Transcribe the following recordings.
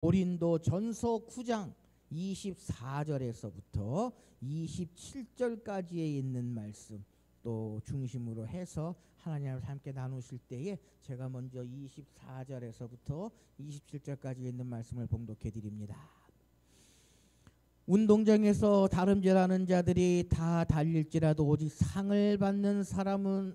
고린도 전서 9장 24절에서부터 27절까지에 있는 말씀 또 중심으로 해서 하나님과 함께 나누실 때에 제가 먼저 24절에서부터 27절까지 있는 말씀을 봉독해 드립니다. 운동장에서 다름질하는 자들이 다 달릴지라도 오직 상을 받는 사람은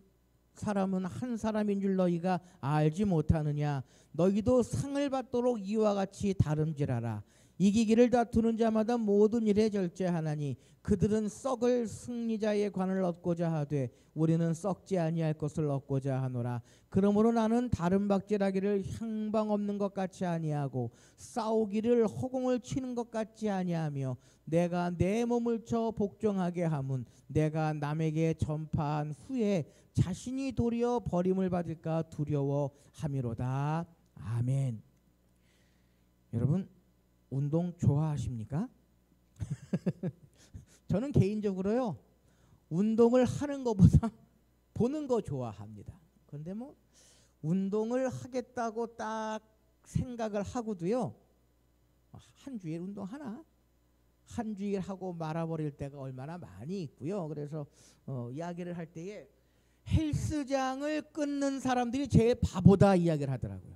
한 사람인 줄 너희가 알지 못하느냐. 너희도 상을 받도록 이와 같이 다름질하라. 이기기를 다투는 자마다 모든 일에 절제하나니 그들은 썩을 승리자의 관을 얻고자 하되 우리는 썩지 아니할 것을 얻고자 하노라. 그러므로 나는 다름박질하기를 향방 없는 것 같이 아니하고 싸우기를 허공을 치는 것 같지 아니하며 내가 내 몸을 쳐 복종하게 함은 내가 남에게 전파한 후에 자신이 도리어 버림을 받을까 두려워함이로다. 아멘. 여러분 운동 좋아하십니까? 저는 개인적으로요 운동을 하는 것보다 보는 거 좋아합니다. 그런데 뭐 운동을 하겠다고 딱 생각을 하고도요 한 주일 운동하나? 한 주일 하고 말아버릴 때가 얼마나 많이 있고요. 그래서 이야기를 할 때에 헬스장을 끊는 사람들이 제일 바보다 이야기를 하더라고요.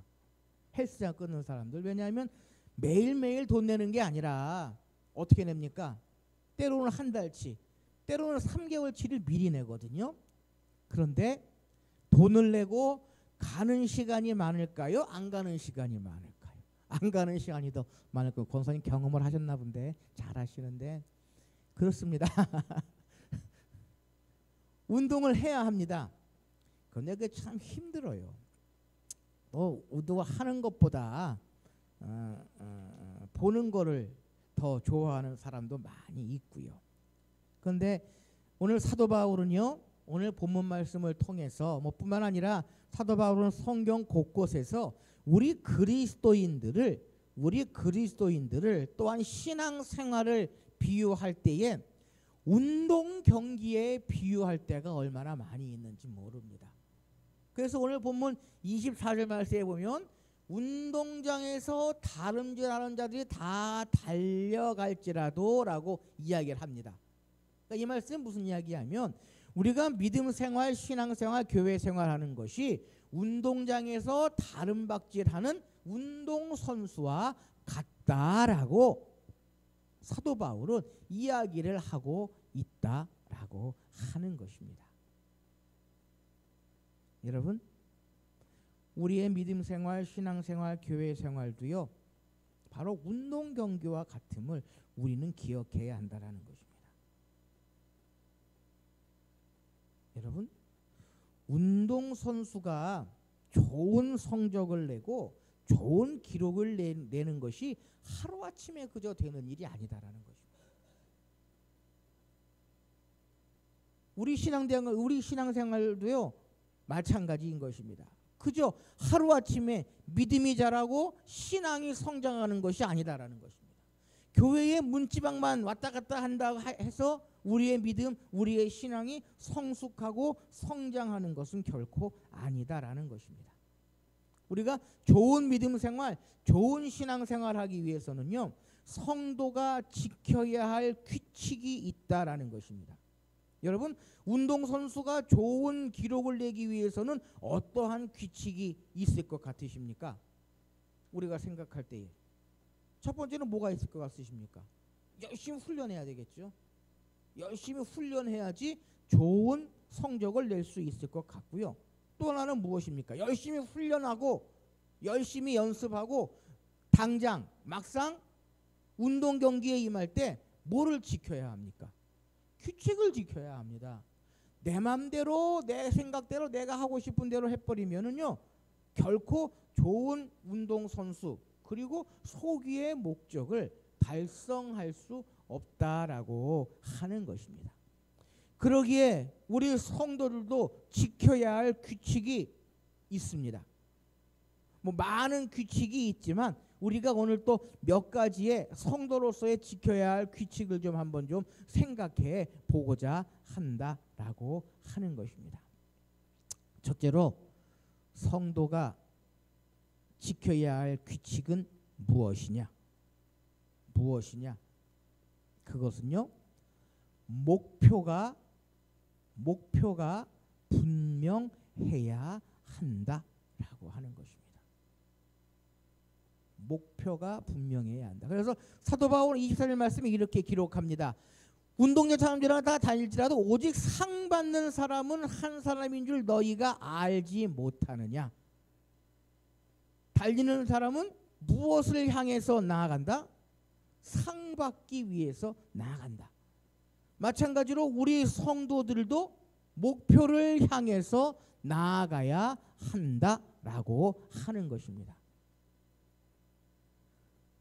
헬스장 끊는 사람들. 왜냐하면 매일매일 돈 내는 게 아니라 어떻게 냅니까? 때로는 한 달치, 때로는 3개월치를 미리 내거든요. 그런데 돈을 내고 가는 시간이 많을까요? 안 가는 시간이 많을까요? 안 가는 시간이 더 많을 거예요. 권사님 경험을 하셨나 본데 잘 하시는데 그렇습니다. 운동을 해야 합니다. 그런데 그게 참 힘들어요. 운동하는 것보다 보는 거를 더 좋아하는 사람도 많이 있고요. 그런데 오늘 사도 바울은요 오늘 본문 말씀을 통해서 뿐만 아니라 사도 바울은 성경 곳곳에서 우리 그리스도인들을 또한 신앙생활을 비유할 때에 운동 경기에 비유할 때가 얼마나 많이 있는지 모릅니다. 그래서 오늘 본문 24절 말씀에 보면 운동장에서 다름질하는 자들이 다 달려갈지라도 라고 이야기를 합니다. 그러니까 이 말씀은 무슨 이야기냐면 우리가 믿음 생활, 신앙 생활, 교회 생활하는 것이 운동장에서 다름박질하는 운동선수와 같다라고 사도 바울은 이야기를 하고 있다라고 하는 것입니다. 여러분 우리의 믿음 생활, 신앙 생활, 교회 생활도요 바로 운동 경기와 같음을 우리는 기억해야 한다라는 것입니다. 여러분 운동 선수가 좋은 성적을 내고 좋은 기록을 내는 것이 하루아침에 그저 되는 일이 아니다라는 것입니다. 우리 신앙생활도요 마찬가지인 것입니다. 그저 하루아침에 믿음이 자라고 신앙이 성장하는 것이 아니다라는 것입니다. 교회의 문지방만 왔다 갔다 한다고 해서 우리의 믿음, 우리의 신앙이 성숙하고 성장하는 것은 결코 아니다라는 것입니다. 우리가 좋은 믿음 생활, 좋은 신앙 생활하기 위해서는요 성도가 지켜야 할 규칙이 있다라는 것입니다. 여러분 운동선수가 좋은 기록을 내기 위해서는 어떠한 규칙이 있을 것 같으십니까? 우리가 생각할 때에 첫 번째는 뭐가 있을 것 같으십니까? 열심히 훈련해야 되겠죠. 열심히 훈련해야지 좋은 성적을 낼 수 있을 것 같고요. 또 하나는 무엇입니까? 열심히 훈련하고 열심히 연습하고 당장 막상 운동 경기에 임할 때 뭐를 지켜야 합니까? 규칙을 지켜야 합니다. 내 맘대로 내 생각대로 내가 하고 싶은 대로 해버리면은요 결코 좋은 운동선수 그리고 소기의 목적을 달성할 수 없다라고 하는 것입니다. 그러기에 우리 성도들도 지켜야 할 규칙이 있습니다. 많은 규칙이 있지만 우리가 오늘 또 몇 가지의 성도로서의 지켜야 할 규칙을 좀 한번 좀 생각해 보고자 한다라고 하는 것입니다. 첫째로 성도가 지켜야 할 규칙은 무엇이냐? 무엇이냐? 그것은요, 목표가 분명해야 한다라고 하는 것입니다. 목표가 분명해야 한다. 그래서 사도 바울 24절 말씀에 이렇게 기록합니다. 운동장 사람들이랑 다 다닐지라도 오직 상 받는 사람은 한 사람인 줄 너희가 알지 못하느냐? 달리는 사람은 무엇을 향해서 나아간다? 상 받기 위해서 나아간다. 마찬가지로 우리 성도들도 목표를 향해서 나아가야 한다라고 하는 것입니다.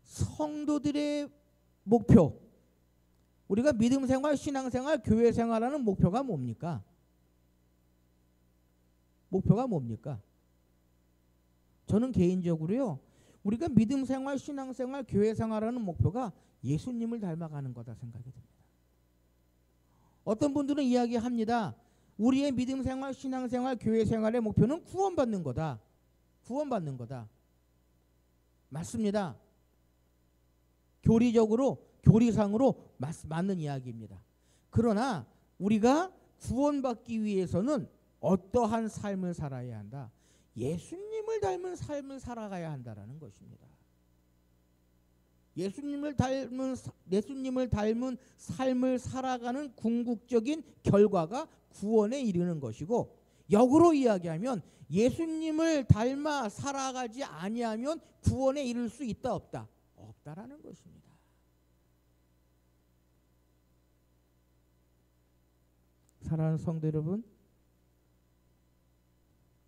성도들의 목표, 우리가 믿음 생활, 신앙 생활, 교회 생활하는 목표가 뭡니까? 목표가 뭡니까? 저는 개인적으로요, 우리가 믿음 생활, 신앙 생활, 교회 생활하는 목표가 예수님을 닮아가는 거다 생각이 듭니다. 어떤 분들은 이야기합니다. 우리의 믿음 생활, 신앙 생활, 교회 생활의 목표는 구원받는 거다. 구원받는 거다. 맞습니다. 교리적으로, 교리상으로 맞는 이야기입니다. 그러나 우리가 구원받기 위해서는 어떠한 삶을 살아야 한다? 예수님을 닮은 삶을 살아가야 한다라는 것입니다. 예수님을 닮은 삶을 살아가는 궁극적인 결과가 구원에 이르는 것이고, 역으로 이야기하면 예수님을 닮아 살아가지 아니하면 구원에 이를 수 있다 없다? 없다라는 것입니다. 사랑하는 성도 여러분,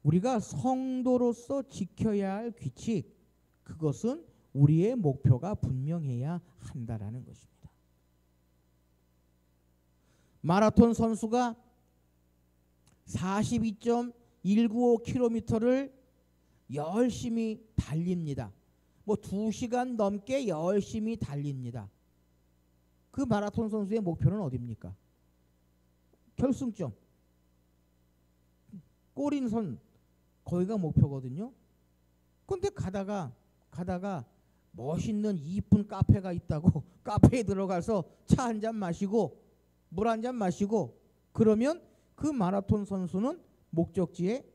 우리가 성도로서 지켜야 할 규칙, 그것은 우리의 목표가 분명해야 한다라는 것입니다. 마라톤 선수가 42.195km를 열심히 달립니다. 뭐 2시간 넘게 열심히 달립니다. 그 마라톤 선수의 목표는 어디입니까? 결승점, 꼬린선, 거기가 목표거든요. 근데 가다가 멋있는 이쁜 카페가 있다고 카페에 들어가서 차 한 잔 마시고 물 한 잔 마시고 그러면 그 마라톤 선수는 목적지에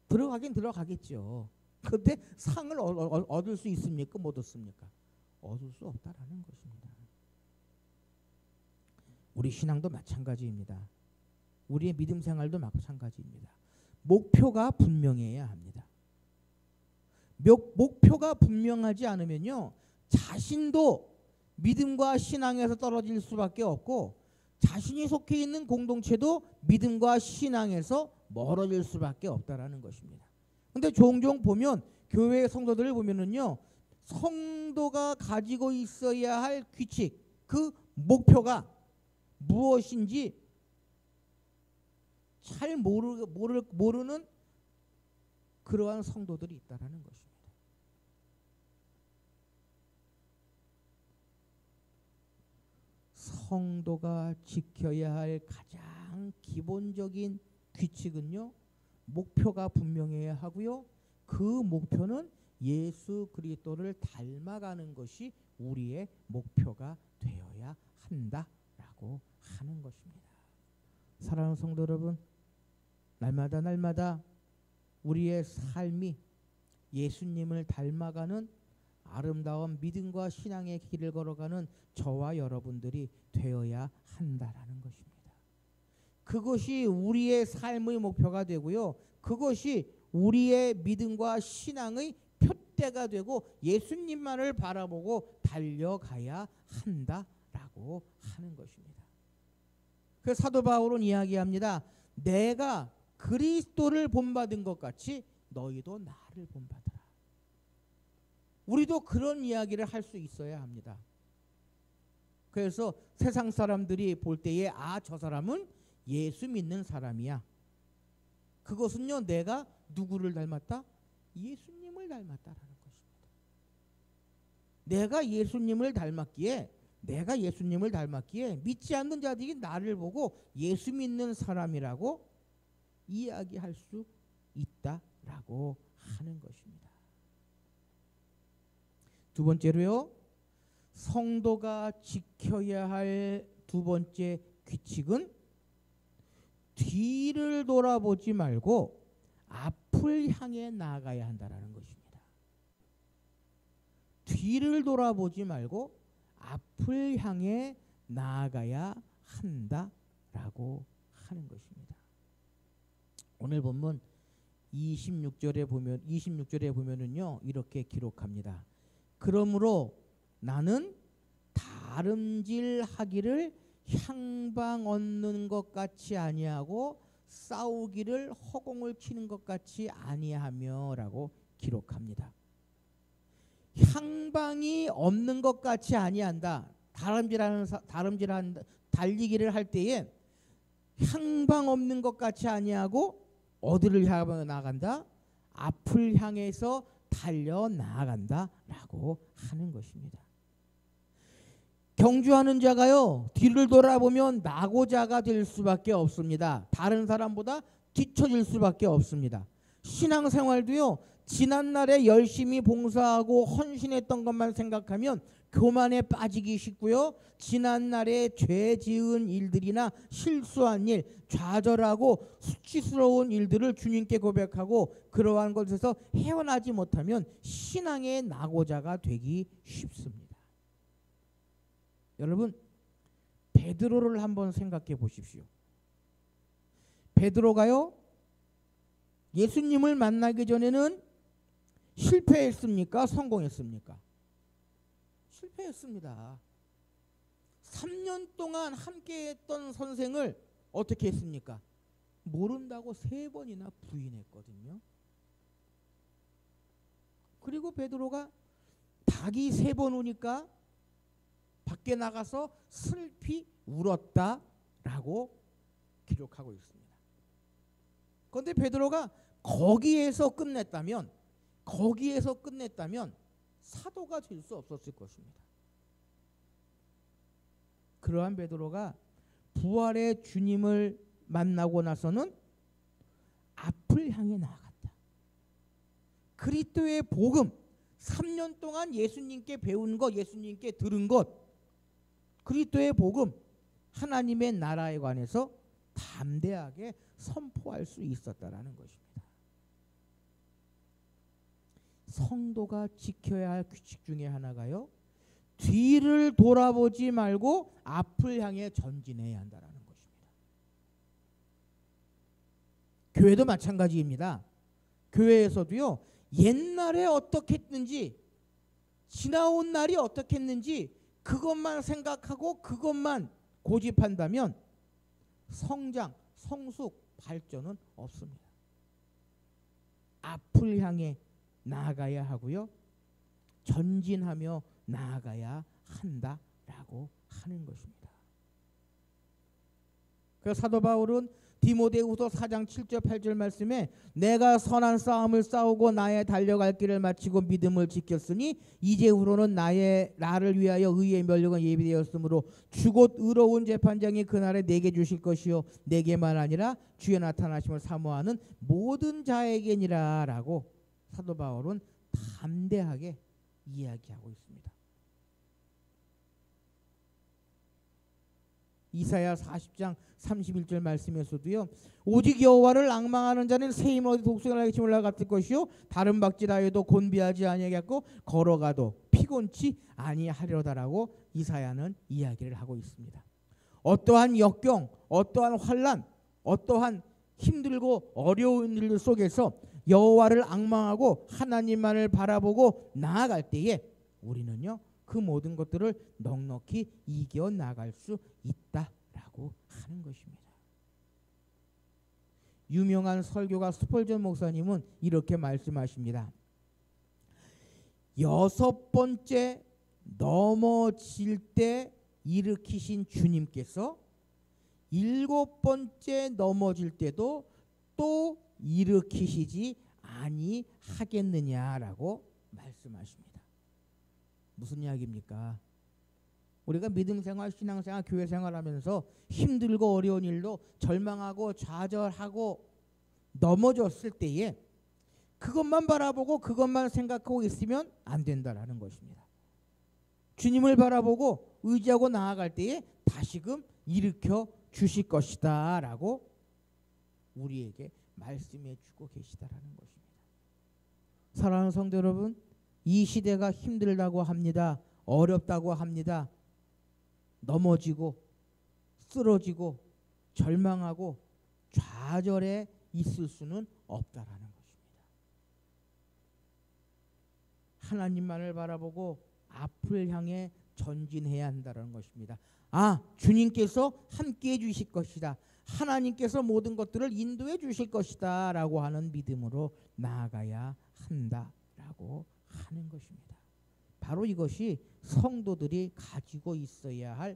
들어가긴 들어가겠죠. 근데 상을 얻을 수 있습니까? 못 얻습니까? 얻을 수 없다라는 것입니다. 우리 신앙도 마찬가지입니다. 우리의 믿음 생활도 마찬가지입니다. 목표가 분명해야 합니다. 목표가 분명하지 않으면요, 자신도 믿음과 신앙에서 떨어질 수밖에 없고, 자신이 속해 있는 공동체도 믿음과 신앙에서 멀어질 수밖에 없다라는 것입니다. 근데 종종 보면 교회 성도들을 보면은요, 성도가 가지고 있어야 할 규칙, 그 목표가 무엇인지 잘 모르는 그러한 성도들이 있다라는 것입니다. 성도가 지켜야 할 가장 기본적인 규칙은요, 목표가 분명해야 하고요, 그 목표는 예수 그리스도를 닮아가는 것이 우리의 목표가 되어야 한다라고 하는 것입니다. 사랑하는 성도 여러분, 날마다 우리의 삶이 예수님을 닮아가는 아름다운 믿음과 신앙의 길을 걸어가는 저와 여러분들이 되어야 한다라는 것입니다. 그것이 우리의 삶의 목표가 되고요, 그것이 우리의 믿음과 신앙의 표대가 되고 예수님만을 바라보고 달려가야 한다라고 하는 것입니다. 그래서 사도 바울은 이야기합니다. 내가 그리스도를 본받은 것 같이 너희도 나를 본받으라. 우리도 그런 이야기를 할 수 있어야 합니다. 그래서 세상 사람들이 볼 때에 저 사람은 예수 믿는 사람이야. 그것은요, 내가 누구를 닮았다? 예수님을 닮았다라는 것입니다. 내가 예수님을 닮았기에 믿지 않는 자들이 나를 보고 예수 믿는 사람이라고 이야기할 수 있다라고 하는 것입니다. 두 번째로요. 성도가 지켜야 할 두 번째 규칙은 뒤를 돌아보지 말고 앞을 향해 나아가야 한다라는 것입니다. 뒤를 돌아보지 말고 앞을 향해 나아가야 한다라고 하는 것입니다. 오늘 본문 26절에 보면은요 이렇게 기록합니다. 그러므로 나는 다름질하기를 향방 얻는 것 같이 아니하고 싸우기를 허공을 치는 것 같이 아니하며라고 기록합니다. 향방이 없는 것 같이 아니한다. 다름질한 달리기를 할 때에 향방 없는 것 같이 아니하고 어디를 향해 나간다? 앞을 향해서 달려 나아간다라고 하는 것입니다. 경주하는 자가요 뒤를 돌아보면 낙오자가 될 수밖에 없습니다. 다른 사람보다 뒤처질 수밖에 없습니다. 신앙생활도요 지난날에 열심히 봉사하고 헌신했던 것만 생각하면 교만에 빠지기 쉽고요. 지난날에 죄 지은 일들이나 실수한 일, 좌절하고 수치스러운 일들을 주님께 고백하고 그러한 것에서 헤어나지 못하면 신앙의 낙오자가 되기 쉽습니다. 여러분 베드로를 한번 생각해 보십시오. 베드로가요 예수님을 만나기 전에는 실패했습니까? 성공했습니까? 실패했습니다. 3년 동안 함께했던 선생을 어떻게 했습니까? 모른다고 3번이나 부인했거든요. 그리고 베드로가 닭이 3번 오니까 밖에 나가서 슬피 울었다라고 기록하고 있습니다. 그런데 베드로가 거기에서 끝냈다면 사도가 될 수 없었을 것입니다. 그러한 베드로가 부활의 주님을 만나고 나서는 앞을 향해 나아갔다. 그리스도의 복음 3년 동안 예수님께 배운 것, 예수님께 들은 것, 그리스도의 복음 하나님의 나라에 관해서 담대하게 선포할 수 있었다라는 것입니다. 성도가 지켜야 할 규칙 중에 하나가요 뒤를 돌아보지 말고 앞을 향해 전진해야 한다라는 것입니다. 교회도 마찬가지입니다. 교회에서도요 옛날에 어떻게 했는지 지나온 날이 어떻게 했는지 그것만 생각하고 그것만 고집한다면 성장, 성숙, 발전은 없습니다. 앞을 향해 나아가야 하고요. 전진하며 나아가야 한다라고 하는 것입니다. 그래서 사도 바울은 디모데후서 4장 7절 8절 말씀에 내가 선한 싸움을 싸우고 나의 달려갈 길을 마치고 믿음을 지켰으니 이제후로는 나를 위하여 의의 면류관 예비되었으므로 주곧 의로운 재판장이 그날에 내게 주실 것이요 내게만 아니라 주의 나타나심을 사모하는 모든 자에게니라 라고 사도 바울은 담대하게 이야기하고 있습니다. 이사야 40장 31절 말씀에서도요 오직 여호와를 앙망하는 자는 새 힘을 얻어 독수리가 날개 치며 올라갔을 것이요 다른 박질하여도 곤비하지 아니하겠고 걸어가도 피곤치 아니하려다라고 이사야는 이야기를 하고 있습니다. 어떠한 역경, 어떠한 환난, 어떠한 힘들고 어려운 일 속에서 여호와를 앙망하고 하나님만을 바라보고 나아갈 때에 우리는요 그 모든 것들을 넉넉히 이겨나갈 수 있다라고 하는 것입니다. 유명한 설교가 스펄전 목사님은 이렇게 말씀하십니다. 6번째 넘어질 때 일으키신 주님께서 7번째 넘어질 때도 또 일으키시지 아니하겠느냐라고 말씀하십니다. 무슨 이야기입니까? 우리가 믿음생활, 신앙생활, 교회생활하면서 힘들고 어려운 일도 절망하고 좌절하고 넘어졌을 때에 그것만 바라보고 그것만 생각하고 있으면 안 된다라는 것입니다. 주님을 바라보고 의지하고 나아갈 때에 다시금 일으켜 주실 것이다 라고 우리에게 말씀해 주고 계시다라는 것입니다. 사랑하는 성도 여러분, 이 시대가 힘들다고 합니다. 어렵다고 합니다. 넘어지고 쓰러지고 절망하고 좌절해 있을 수는 없다라는 것입니다. 하나님만을 바라보고 앞을 향해 전진해야 한다는 것입니다. 주님께서 함께해 주실 것이다. 하나님께서 모든 것들을 인도해 주실 것이다 라고 하는 믿음으로 나아가야 한다라고 하는 것입니다. 바로 이것이 성도들이 가지고 있어야 할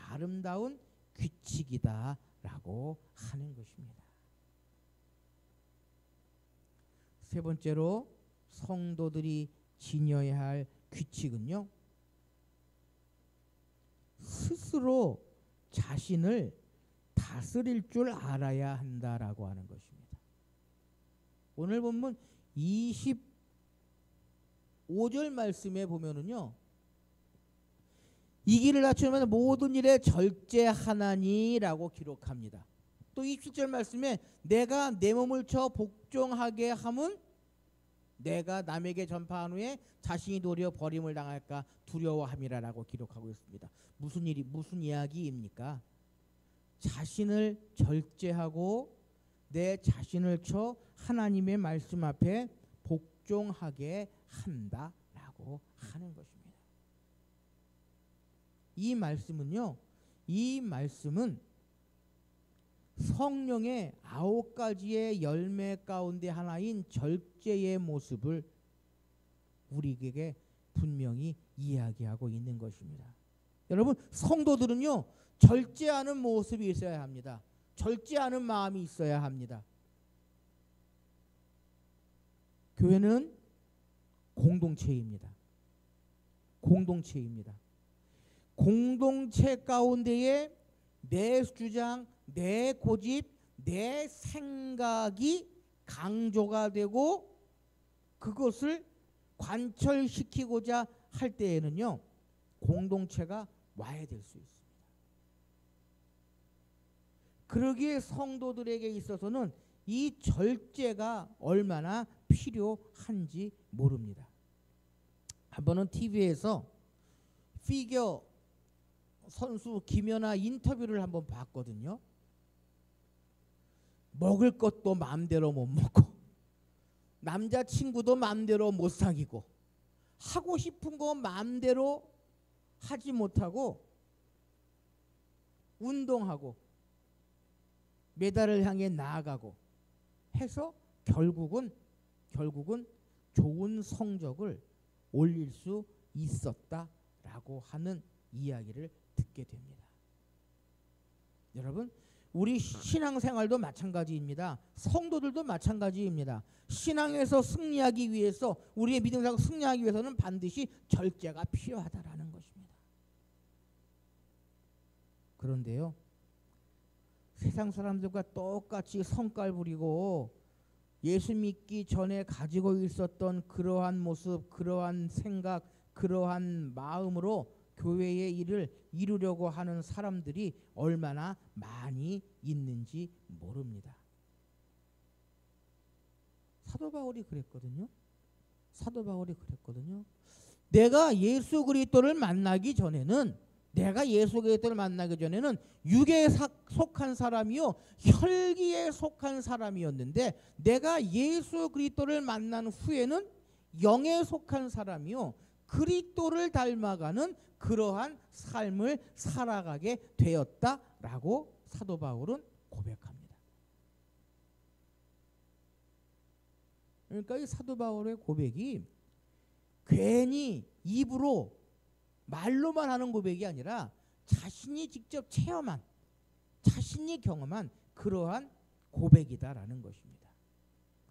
아름다운 규칙이다 라고 하는 것입니다. 세 번째로 성도들이 지녀야 할 규칙은요, 스스로 자신을 다스릴 줄 알아야 한다라고 하는 것입니다. 오늘 본문 25절 말씀에 보면은요, 이 길을 갖추면 모든 일에 절제하나니라고 기록합니다. 또 27절 말씀에 내가 내 몸을 쳐 복종하게 함은 내가 남에게 전파한 후에 자신이 도리어 버림을 당할까 두려워함이라라고 기록하고 있습니다. 무슨 이야기입니까? 자신을 절제하고 내 자신을 쳐 하나님의 말씀 앞에 복종하게 한다라고 하는 것입니다. 이 말씀은 성령의 9가지의 열매 가운데 하나인 절제의 모습을 우리에게 분명히 이야기하고 있는 것입니다. 여러분, 성도들은요, 절제하는 모습이 있어야 합니다. 절제하는 마음이 있어야 합니다. 교회는 공동체입니다. 공동체 가운데에 내 주장, 내 고집, 내 생각이 강조가 되고 그것을 관철시키고자 할 때에는요, 공동체가 와야 될 수 있습니다. 그러기에 성도들에게 있어서는 이 절제가 얼마나 필요한지 모릅니다. 한 번은 TV에서 피겨 선수 김연아 인터뷰를 한번 봤거든요. 먹을 것도 마음대로 못 먹고 남자친구도 마음대로 못 사귀고 하고 싶은 거 마음대로 하지 못하고 운동하고 메달을 향해 나아가고 해서 결국은 좋은 성적을 올릴 수 있었다라고 하는 이야기를 듣게 됩니다. 여러분, 우리 신앙생활도 마찬가지입니다. 성도들도 마찬가지입니다. 신앙에서 승리하기 위해서, 우리의 믿음에서 승리하기 위해서는 반드시 절제가 필요하다라는 것입니다. 그런데요, 세상 사람들과 똑같이 성깔 부리고 예수 믿기 전에 가지고 있었던 그러한 모습, 그러한 생각, 그러한 마음으로 교회의 일을 이루려고 하는 사람들이 얼마나 많이 있는지 모릅니다. 사도 바울이 그랬거든요. 내가 예수 그리스도를 만나기 전에는 육에 속한 사람이요 혈기에 속한 사람이었는데, 내가 예수 그리스도를 만난 후에는 영에 속한 사람이요 그리스도를 닮아가는 그러한 삶을 살아가게 되었다라고 사도 바울은 고백합니다. 그러니까 이 사도 바울의 고백이 괜히 입으로 말로만 하는 고백이 아니라 자신이 직접 체험한, 자신이 경험한 그러한 고백이다라는 것입니다.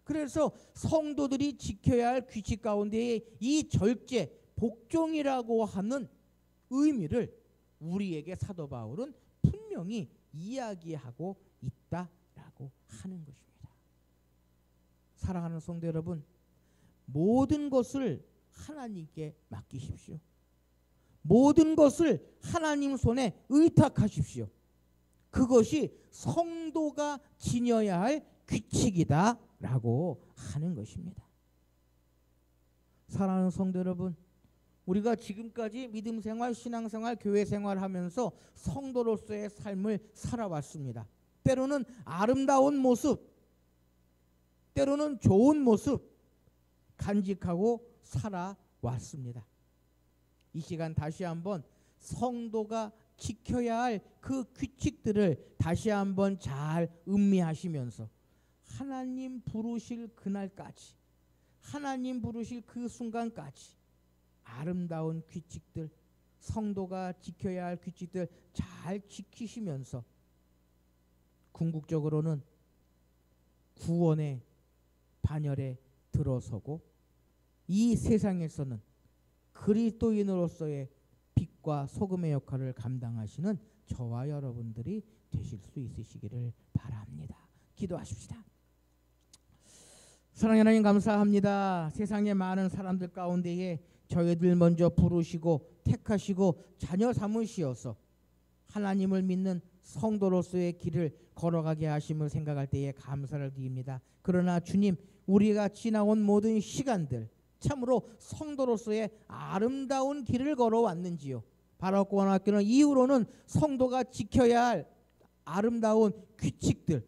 그래서 성도들이 지켜야 할 규칙 가운데에 이 절제, 복종이라고 하는 의미를 우리에게 사도 바울은 분명히 이야기하고 있다라고 하는 것입니다. 사랑하는 성도 여러분, 모든 것을 하나님께 맡기십시오. 모든 것을 하나님 손에 의탁하십시오. 그것이 성도가 지녀야 할 규칙이다 라고 하는 것입니다. 사랑하는 성도 여러분, 우리가 지금까지 믿음생활, 신앙생활, 교회생활 하면서 성도로서의 삶을 살아왔습니다. 때로는 아름다운 모습, 때로는 좋은 모습 간직하고 살아왔습니다. 이 시간 다시 한번 성도가 지켜야 할 그 규칙들을 다시 한번 잘 음미하시면서 하나님 부르실 그날까지, 하나님 부르실 그 순간까지 아름다운 규칙들, 성도가 지켜야 할 규칙들 잘 지키시면서 궁극적으로는 구원의 반열에 들어서고 이 세상에서는 그리스도인으로서의 빛과 소금의 역할을 감당하시는 저와 여러분들이 되실 수 있으시기를 바랍니다. 기도하십시다. 사랑하는 하나님, 감사합니다. 세상의 많은 사람들 가운데에 저희들 먼저 부르시고 택하시고 자녀 삼으시어서 하나님을 믿는 성도로서의 길을 걸어가게 하심을 생각할 때에 감사를 드립니다. 그러나 주님, 우리가 지나온 모든 시간들 참으로 성도로서의 아름다운 길을 걸어왔는지요? 바라고등학교는 이후로는 성도가 지켜야 할 아름다운 규칙들,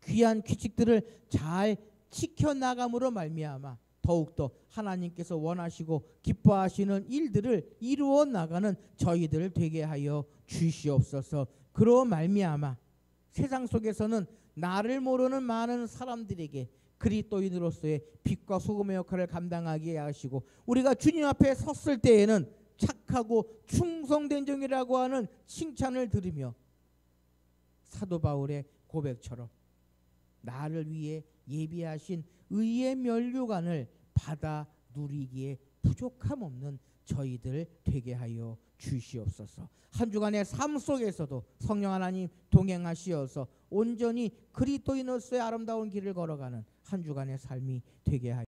귀한 규칙들을 잘 지켜나감으로 말미암아 더욱더 하나님께서 원하시고 기뻐하시는 일들을 이루어 나가는 저희들 되게 하여 주시옵소서. 그로 말미암아 세상 속에서는 나를 모르는 많은 사람들에게 그리스도인으로서의 빛과 소금의 역할을 감당하게 하시고 우리가 주님 앞에 섰을 때에는 착하고 충성된 종이라고 하는 칭찬을 들으며 사도 바울의 고백처럼 나를 위해 예비하신 의의 면류관을 받아 누리기에 부족함 없는 저희들 되게 하여 주시옵소서. 한 주간의 삶 속에서도 성령 하나님 동행하시어서 온전히 그리스도인으로서의 아름다운 길을 걸어가는 한 주간의 삶이 되게 하여